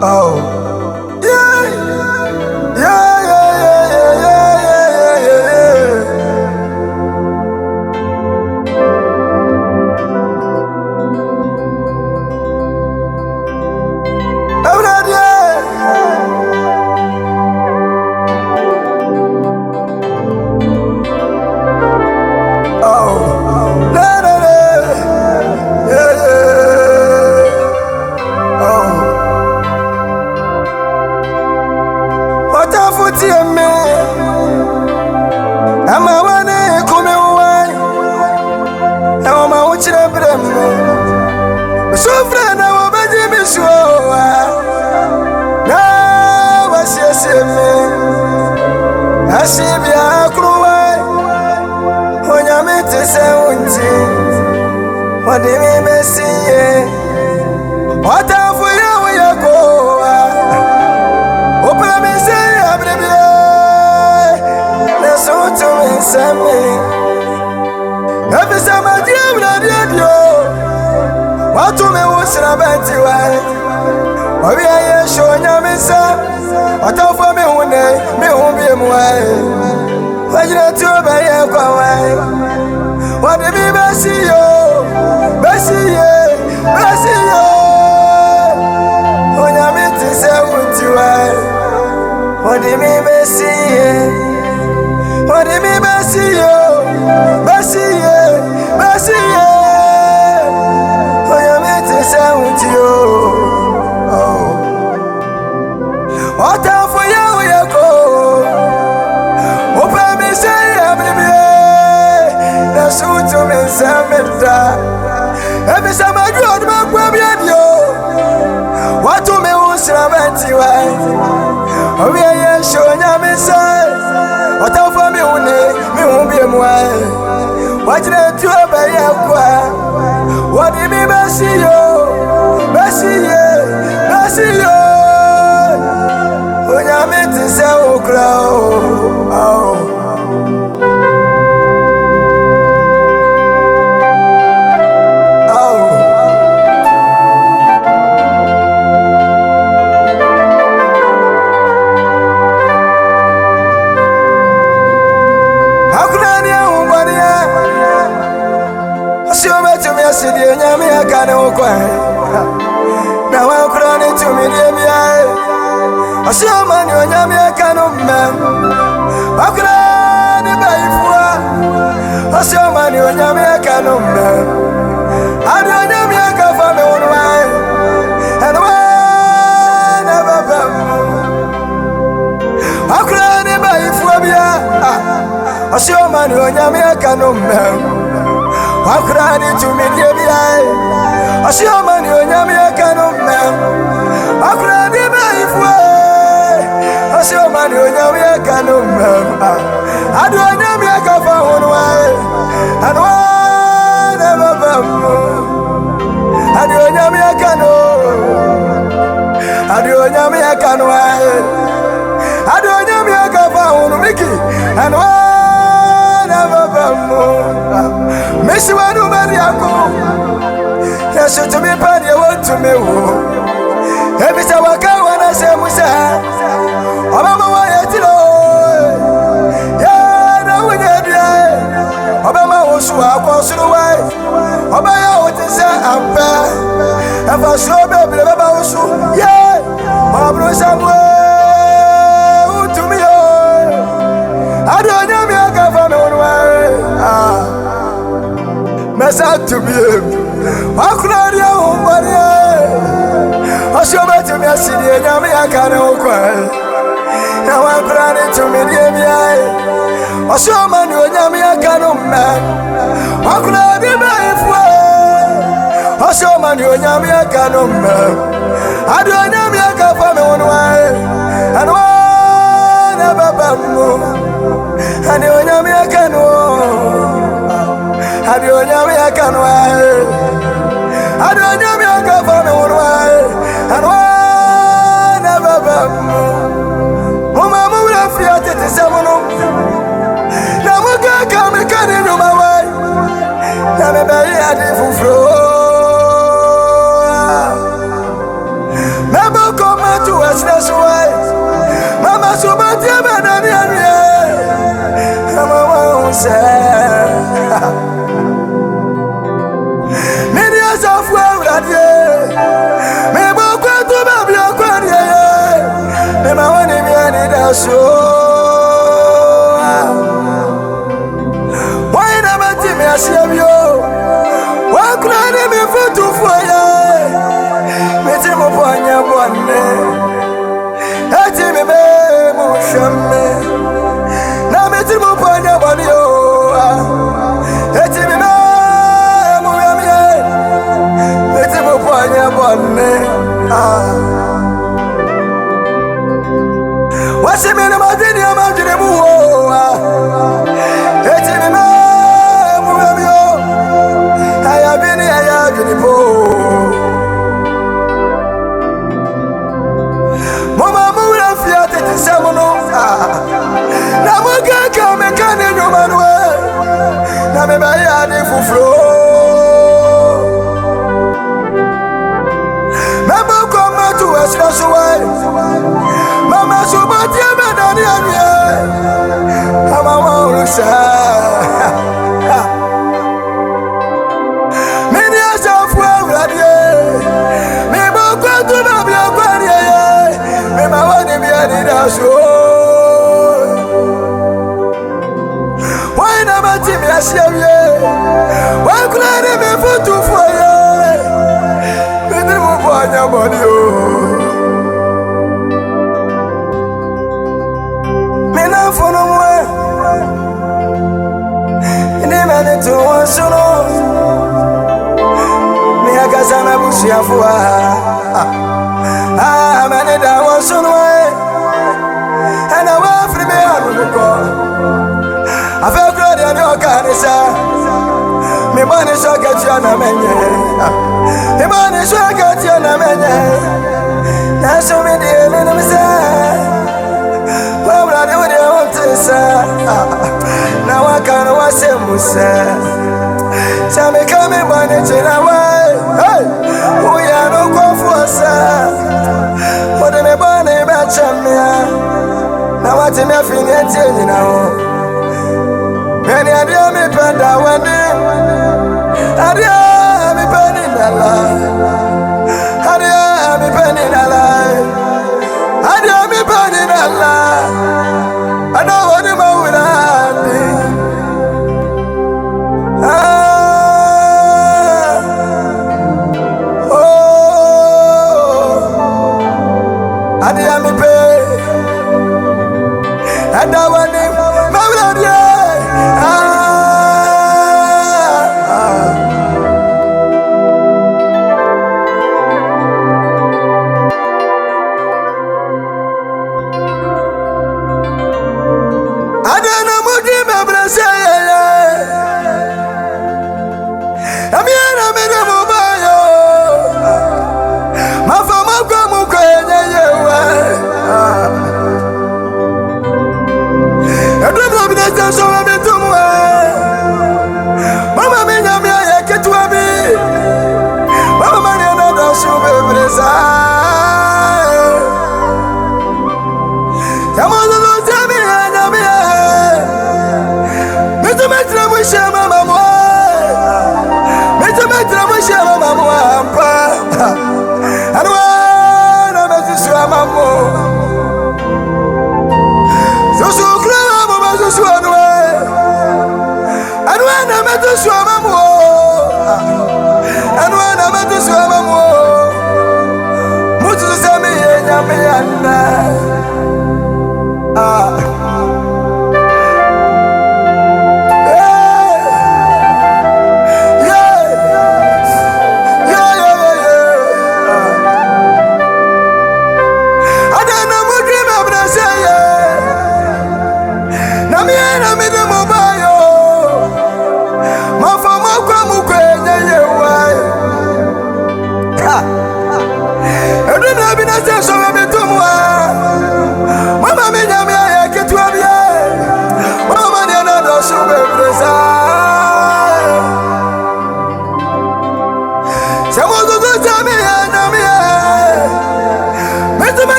Oh, yeah, yeah, yeah, yeah, yeah, yeah, yeah, yeah. Oh, na na na, yeah, yeah. Oh, what a foot you me. I'm a one come away. I'm a watching a brem. So friend, I will be me sure. Now I see me. I see me a crew. When you meet to say what do you mean, see? What have we go? Open me, say, I'm let's go to me, Sammy. Every time I dream, I did you. What to me was about you? What we are showing you, Miss? What for me one day, me won't be away. Why you not to obey your way? What did me see you? Bessie, Bessie, when I meet to say what you are. What did me see? What did me see you? Bessie, Bessie, when I meet to say what you oh, what time for you go? Open me say I'm shoot to me Samita. Every time I go out my baby, what to me was Ravanti? Oh, we are showing you, Miss. What for me won't be a way. What did I do about you? What did me see you? Bessie, Bessie, when I meet to say, oh, crow. Gye Nyame akane okwan na wankro ne tumi de bia Osomani onyame akane mmam wakra ne baifua Osomani onyame akane mmam ade onyame akafa me wonwan enwa na babam wakra ne baifua bia Osomani onyame akane mmam Wakrani to me, dear, Osomani onyame akano mmam. Wakrani baifwe, Osomani onyame akano mmam. Adu onyame akafa honwa, anwa na babam. Adu onyame akano, adu onyame akano, adu onyame akafa honwa miki, anwa na babam. Messi wanu mariako Yesu to me pan you want to me Every time I come when I say Musa Obama wa yetilo Ya na wenye Obama osu akwa suru wai Obaya otise ampa Efa so bebe beba osu Yeah Obro samwe Utumi yo Ado nyami akafa me wonwa Mesa to be Wakrani umbari Osoma to me asidi Nyame akane okwa Na wakrani to me diemia Osomani onyame akane mmam Wakrani baifwa Osomani onyame akane mmam Adu onyame akafa me wonwa anwa na babamu Adu onyame akane Adu onyame akane Adu onyame akafa me wonwa anwa na babamu Mama mura fiate tesemono Na muka kame kane nyuma wai Na mebeli adi fufro Mebo koma for radio. Me boku to baby aquaria. Me ma wani mi ani da so. Why na mati me asiabio? Wa kuna me futu for ya. Me ti mo ponya bonne. Ati me mo shamme. Na me ti mo ponya bonne yo. Ati me mo yamye. Me ti mo ponya bonne. Wasi me na madini amandine mu ho. Eti me mu yamyo. Aya bini po. Mama mu na fiate tisamono. Na mo kaka me kane nyomanwe. Na me ba ya ni fuflo. Mama ko ma tu asira suwai. Mama subati amedani anye. Mama warusa. Mini asafu awradie. Me boko tu na bi akwarie. Me ma wani bi ani daso. Why na mati mi asiawie. Why kuna ni me futu foye. Me ni mo bonya boni o. Fono mwe Ini mene tu wansuno Mi akasana bushi afuwa Mene da wansuno Ena wafri me anuko Afe krodi ani okanisa Mi bani shokati ana menye Mi bani shokati ana menye Nasu mi diye minimisa na wakana wasemusa Same kame bane chena wai Uya no konfuasa Mode me bane bachamia Na wate me afineti enjina ho Meni adia mi penda wende Adia mi pendi nala Adia mi pendi nala Adia mi pendi nala I know what I'm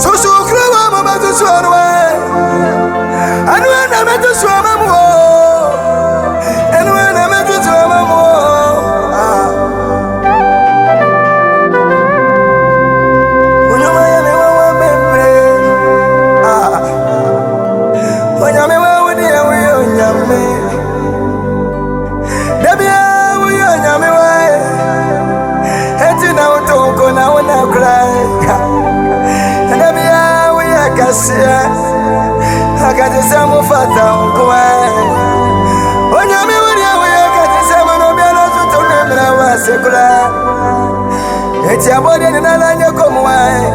So Krama Mama to Swanaway. And when I met to Swamamo, and when I met to Swamamo, when you may one memory, when you may one year, we are Nyame. Debia, we are Nyame. And now don't go now and I cry. And Debia, we are Cassia. I got the same of Fata. When you may we got the same of Nobiano to them, I was secular. It's your body and I like you come away.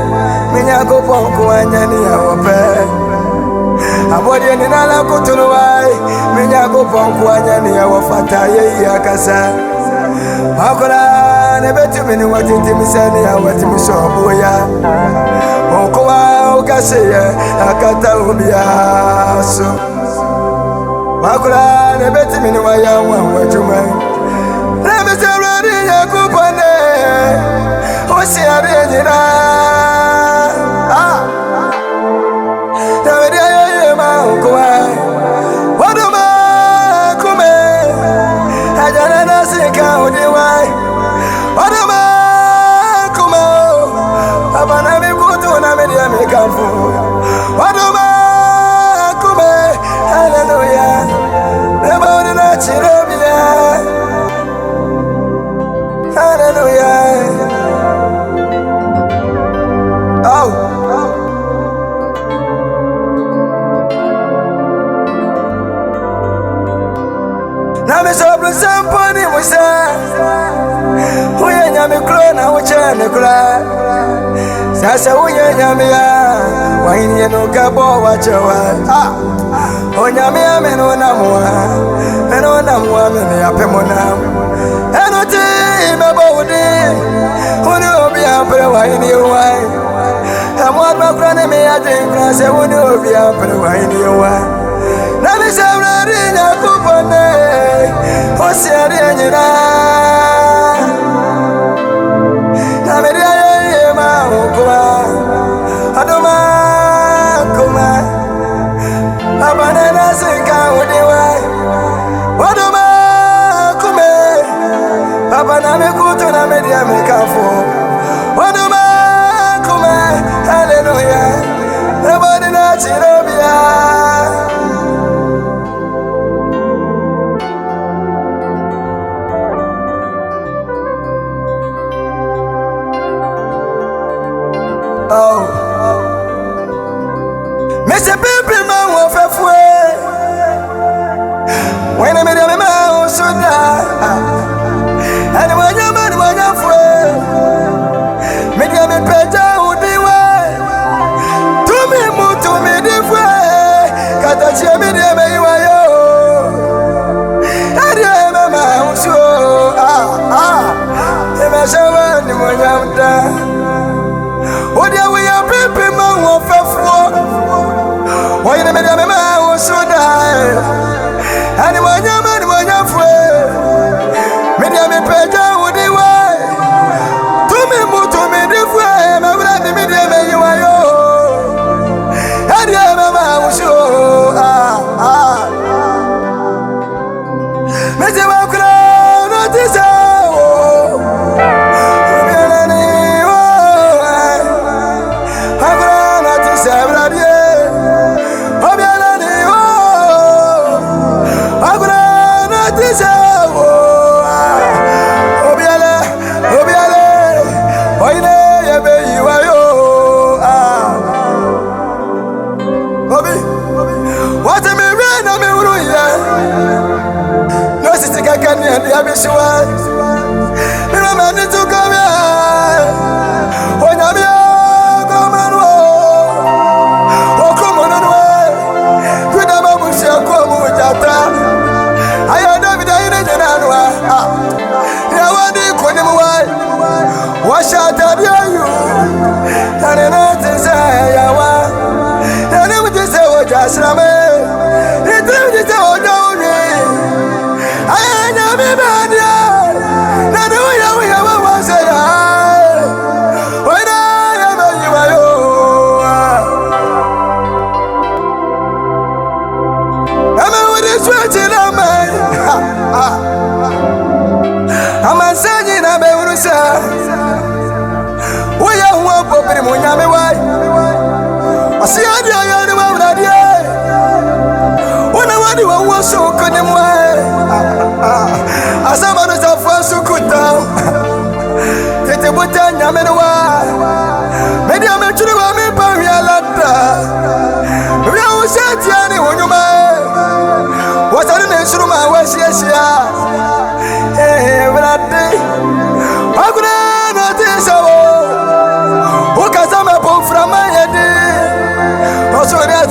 Minyago Ponko and Yanni, our pair. A body and I like to know why. Minyago Ponko and Yanni, our Fata, Yakasa. How could I never to me what it is? I want to show Boya. Okoa, Okasea, Akata Ubiaso. How could I never to me why I want what you mean? Let me tell you, Yakupane. Osia Regina. Davidia, Makoa. What am I? Come. I don't see how you why. What am I? Come. Abanami Kutu Namedia Mekafu. What am I? Come. Hallelujah. Never did I chirobia. Hallelujah. Oh. Now me so blue somebody we say. We Nyame clone na we chane kula. Sasa we Nyame ya. Why ni no gabo wachewa. O Nyame ameno na mwa. Eno na mwa me apemona. Eno ti babo udi. Uni obi apre why ni why. Amwa bakrane me adin se uni obi apre why ni why. Na me sabra rinya kupone. Osia rinya. Na me riya ma ukwa. Adoma kuma. Abanana sika udiwa. Adoma kume. Abana kutu na me riya me kafu. Adoma kuma. Hallelujah. Nobody na chirobia. Oh, Mr. Pimpin man will fail. When I made a man, so that and when your man was afraid, make a man better would be way. To me, move to me, the way. Katachi, me, the way you are. And you have a man, so the Mashawan, the Moyamda. What do we have people man who faithful? Why the man who so die? And when your man when you're free, many of me better would be why. To me, move to me, the way, my brother, me, you are you. And you have a man who so Mr. Wakra, not this.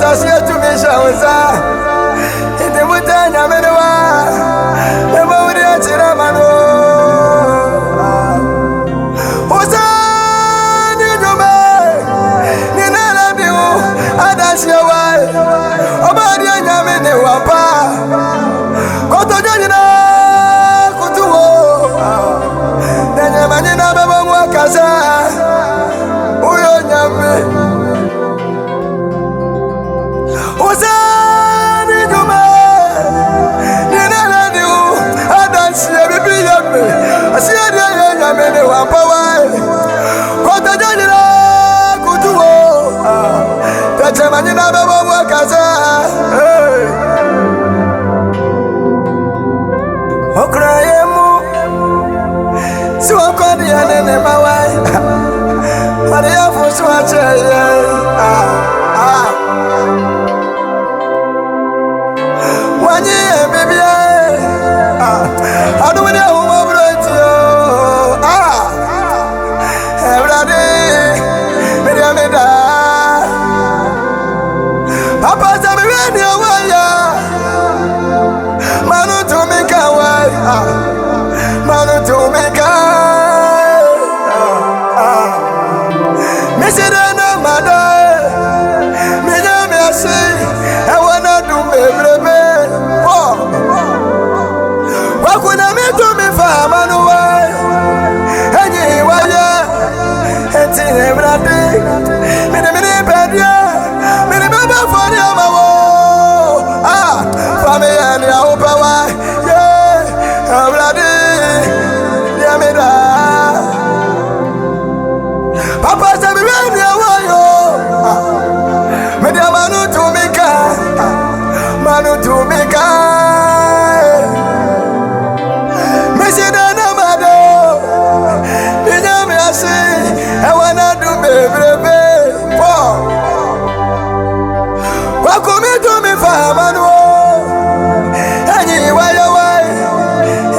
Sasia to me, Shawaza. In the Mutana Medoa, the Moria Chiramano. Osan, you know me. Nina, you, and that's your wife. Obadia Nyame, Wapa. Koto Janina, Kutuo. Nanyamana Baba Wakaza. Uyo Nyame. Osani Nyame. Nina you, and that's your baby Nyame. I see a Nyame, Wapa. Koto Janina, Kutuo. Nanyamana Baba Wakaza. Okrayemu so called the enemy my wife but I have so much one year baby I don't know who my brother every day me da Papa tell me when you wire Manu to make a wife Manu to make a Missidana mother Me I say I wanna do baby What could I make to me for Manu and you wire and see every day Me the bed me the baby for the for me and your power Papa said me when you wayo me dia manu to me ka me say na mado me nyame ase I wanna do baby What come to me for manu anyi wayo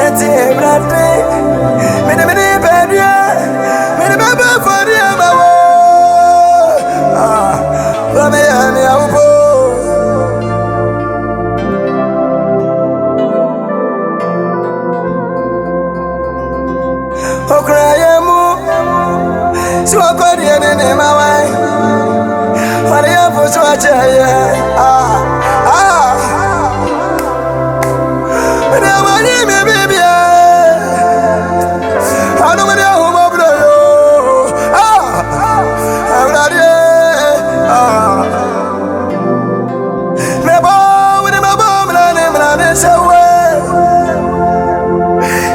enti ebrate me the bed me the baby for the me and your Oh, cryemu, so I got the enemy, my wife. What do you have for so much? But I want you, baby. I don't know who my brother. I'm not here.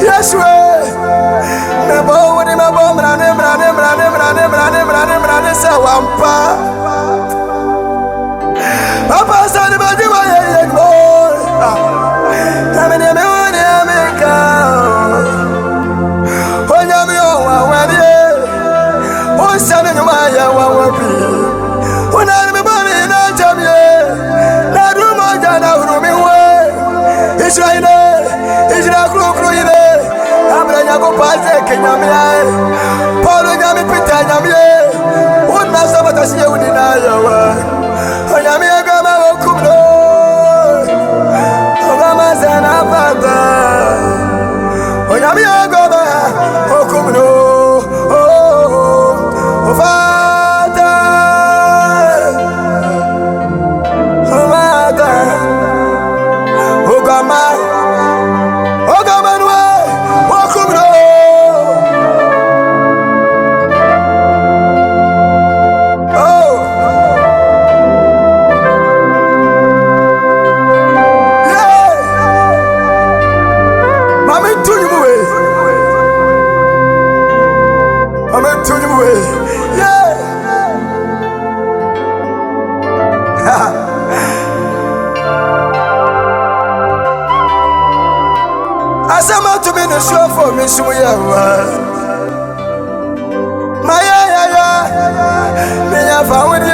Yes, we. Me bo with my bomb, running, say wampa. Papa said about you, I go. I'm in the moon, America. When you're me, when you, oh, son of my, I won't be. When I'm a bunny in a jam, that room, I don't know who me way. It's right there, it's not crook. Go pass Gye Nyame Paul Nyame Peter Nyame wona sabata sie wudi na yawa Nyame agama okumno ogama sana pata Nyame agama okumno oh fata ogama Asama to me no show for me so ya Maya me ya fa wodi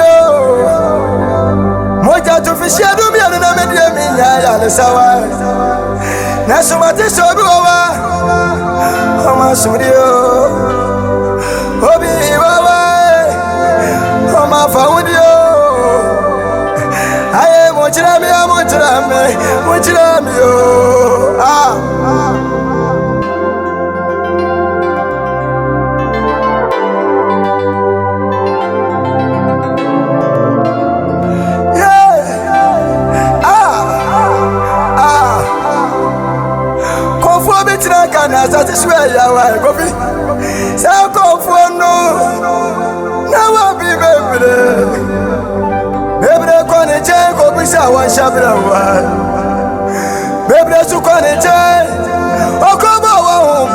moja to fish ya do me na me dia me ya le sawa na so mate so bi wa o ma so di obi wa o ma fa wodi That is where you are, Gobi. So come for no. Now I'll be baby. Baby, I can't change. Gobi, so I want Shabra. Baby, I can't change. Oh, come on,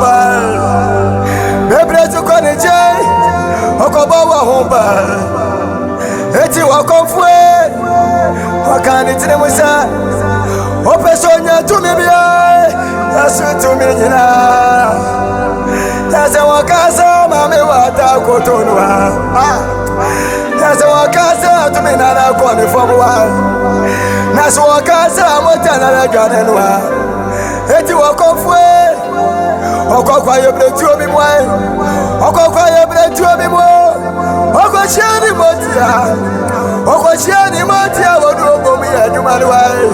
baby, I can't change. Oh, come on, it's you walk off way. I can't eat them with that. Oh, person, to me. That's to me, that's a wakasa, mammy, what I go to know. That's a wakasa to me, not a corner from one. That's a wakasa, what another gun and one. Let you walk off way. Oh, go quiet, break to me, why? Oh, go quiet, break to me, more. Oh, go share the motia. Oh, go share the motia, what do me at you, my way.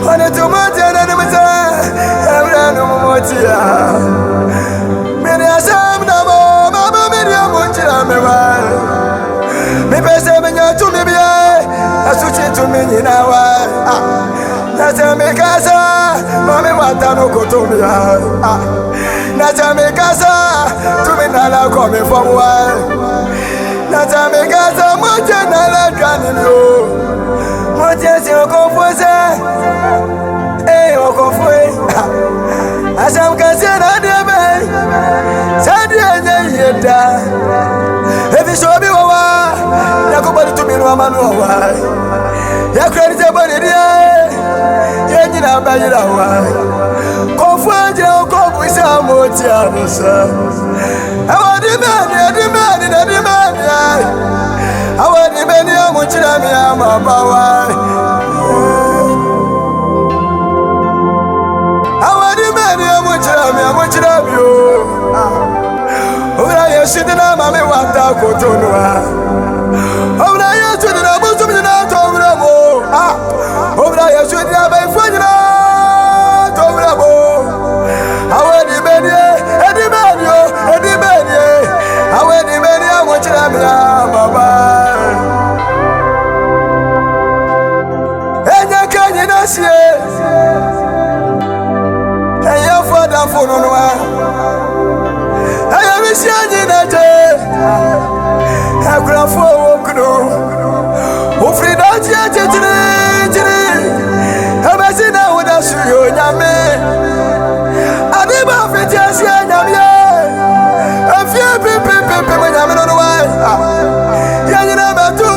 On a tomato and a motia. Many are some no Mamma Media Motia. Maybe 7 years to me, I switch it to me in our. That's a Mikasa, Mammy Watano Cotomia. That's a Mikasa, to me, Nala coming from one. That's a Mikasa, Motia, Nala Canino. Motia, you go for that. Hey, as I'm concerned, I never said, if you show me why, you go to me, Roman. You credit about it, yeah, you know, by your way. Confront your cope with some more tears. I want the man, I want the many, I'm much I love you. Oh, I should not mammy want to go to no. Oh, I should not go to me not over the moon. Oh, I should not be funny over the moon. I want the many, Eddie Mania, Eddie Mania. I want the many, I want to have Baba. And you can't you not see it. For no I am a shining at it. I grab for who free that yet. I'm a sinner with a shoe, Nyame. I never fit yes, Nyame. A few people when I'm on the way. You never do.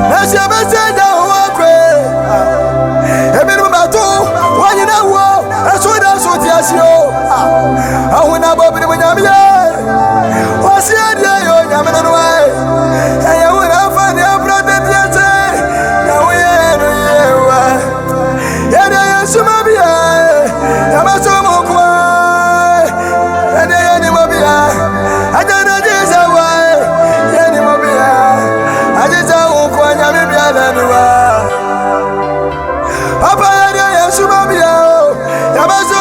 That's your message. I will not be with you. What's the idea? You're coming away. And you will not find your brother. Now we are here. Yeah, so maybe I'm a so more. And the animal be I don't know this away. The animal be I just don't want to be anywhere. Papa, I am so maybe I'm a so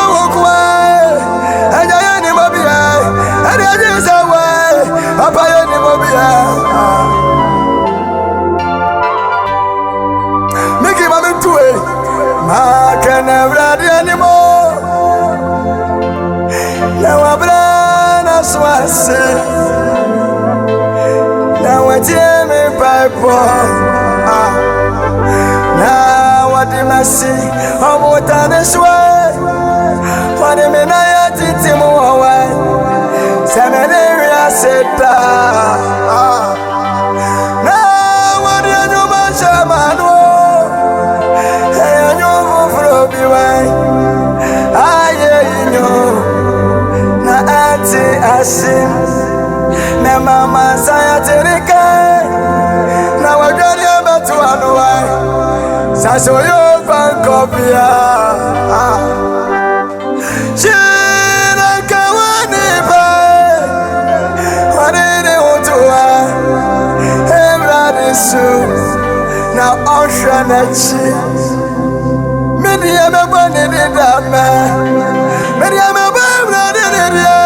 make him a to it. I can never anymore. Now I brand as was now I tell me by now what did I see? I'm what I swear. What am I at it? Seminary said now what do you know about Shaman? Hey, I know for be way. I know na ati asim na mama sayatirika na wagari abetu anuwa saso yo bankopia shira kawani ba wanene utuwa emradisu na oshanachi Media me bone de dama. Media me bone de dia.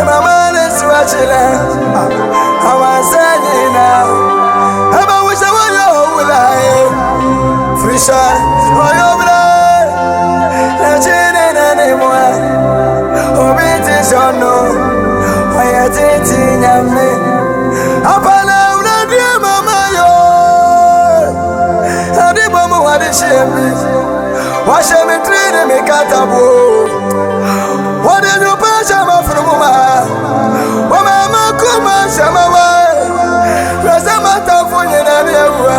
Mama is watching. How I say now. How wish I were your life. Frisha, oh your blood. Let's in anymore. Oh, it is on no. I did Nyame. Apana una dia mama yo. Adi mama wadi shemi. Washemi trine me katabo. Wadi nyupasha mafrumuma. Wama kuma shama wa. Rasa matafunye na miwa.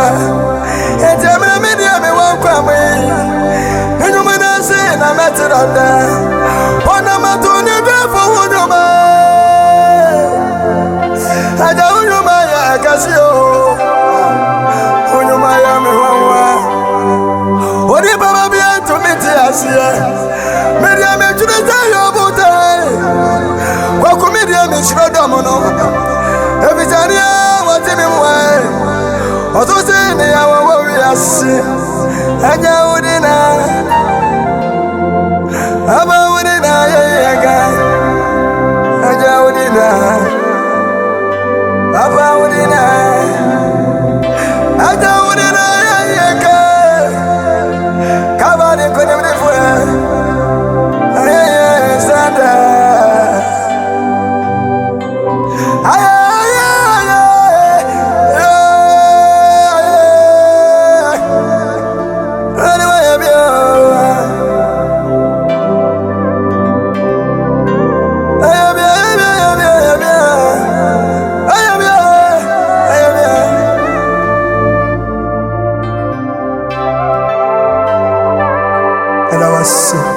Ente mna media me wankwa mwe. Enyuma nasi na metiranda. Wana matuni defo hunyuma. Aja unyuma ya kasio. Unyuma ya miwawa. Odi baba biantu miti asiye. Media me chuneza yobuta. Waku media me shiroda mono. Evitania watimi mwe. Otusi ni ya wawawi asi. Aja udina. Aba udina yaga. Aja udina. Aba udina. Aja udina yaga. Kaba ni kwenye mnifwe. Ayaya sanda. And I was sick.